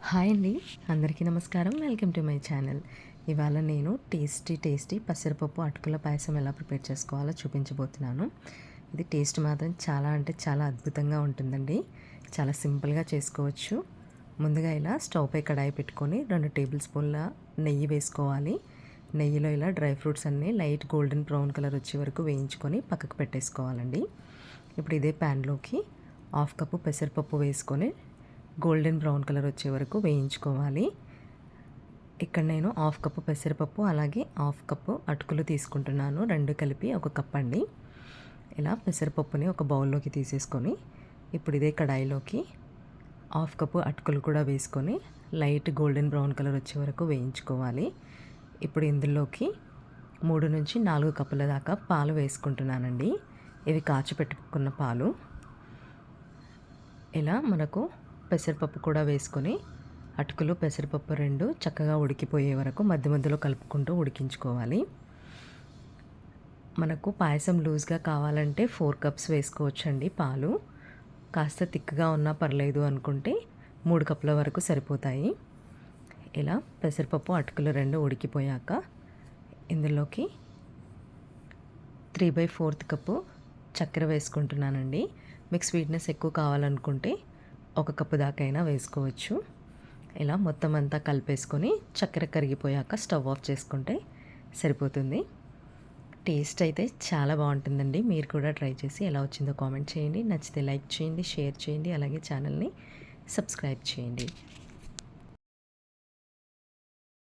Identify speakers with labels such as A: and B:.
A: Hi అండి. అందరికీ నమస్కారం. Welcome to my channel. ఇవాళ నేను టేస్టీ పెసరపప్పు అటుకుల పాయసం ఎలా ప్రిపేర్ చేసుకోవాలో చూపించబోతున్నాను. ఇది టేస్ట్ మాత్రం చాలా అంటే చాలా అద్భుతంగా ఉంటుందండి. చాలా సింపుల్గా చేసుకోవచ్చు. ముందుగా ఇలా స్టవ్ పై కడాయి పెట్టుకొని 2 టేబుల్ స్పూన్ల నెయ్యి వేసుకోవాలి. నెయ్యిలో ఇలా డ్రై ఫ్రూట్స్ అన్నీ లైట్ గోల్డెన్ బ్రౌన్ కలర్ వచ్చే వరకు వేయించుకొని పక్కకు పెట్టేసుకోవాలండి. ఇప్పుడు ఇదే ప్యాన్లోకి 1/2 కప్పు పెసరపప్పు వేసుకొని గోల్డెన్ బ్రౌన్ కలర్ వచ్చే వరకు వేయించుకోవాలి. ఇక్కడ నేను 1/2 కప్పు పెసరపప్పు అలాగే 1/2 కప్పు అటుకులు తీసుకుంటున్నాను. 2 కలిపి 1 కప్ అండి. ఇలా పెసరపప్పుని ఒక బౌల్లోకి తీసేసుకొని ఇప్పుడు ఇదే కడాయిలోకి 1/2 కప్పు అటుకులు కూడా వేసుకొని లైట్ గోల్డెన్ బ్రౌన్ కలర్ వచ్చే వరకు వేయించుకోవాలి. ఇప్పుడు ఇందులోకి 3 నుంచి 4 కప్పుల దాకా పాలు వేసుకుంటున్నానండి. ఇవి కాచి పెట్టుకున్న పాలు. ఇలా మనకు పెసరపప్పు కూడా వేసుకొని అటుకులు పెసరపప్పు 2 చక్కగా ఉడికిపోయే వరకు మధ్య మధ్యలో కలుపుకుంటూ ఉడికించుకోవాలి. మనకు పాయసం లూజ్గా కావాలంటే 4 కప్స్ వేసుకోవచ్చండి పాలు. కాస్త థిక్గా ఉన్నా పర్లేదు అనుకుంటే 3 కప్పుల వరకు సరిపోతాయి. ఇలా పెసరపప్పు అటుకులు 2 ఉడికిపోయాక ఇందులోకి 3/4 కప్పు చక్కెర వేసుకుంటున్నానండి. మీకు స్వీట్నెస్ ఎక్కువ కావాలనుకుంటే 1 కప్పు దాకైనా వేసుకోవచ్చు. ఇలా మొత్తం అంతా కలిపేసుకొని చక్కెర కరిగిపోయాక స్టవ్ ఆఫ్ చేసుకుంటే సరిపోతుంది. టేస్ట్ అయితే చాలా బాగుంటుందండి. మీరు కూడా ట్రై చేసి ఎలా వచ్చిందో కామెంట్ చేయండి. నచ్చితే లైక్ చేయండి, షేర్ చేయండి, అలాగే ఛానల్ని సబ్స్క్రైబ్ చేయండి.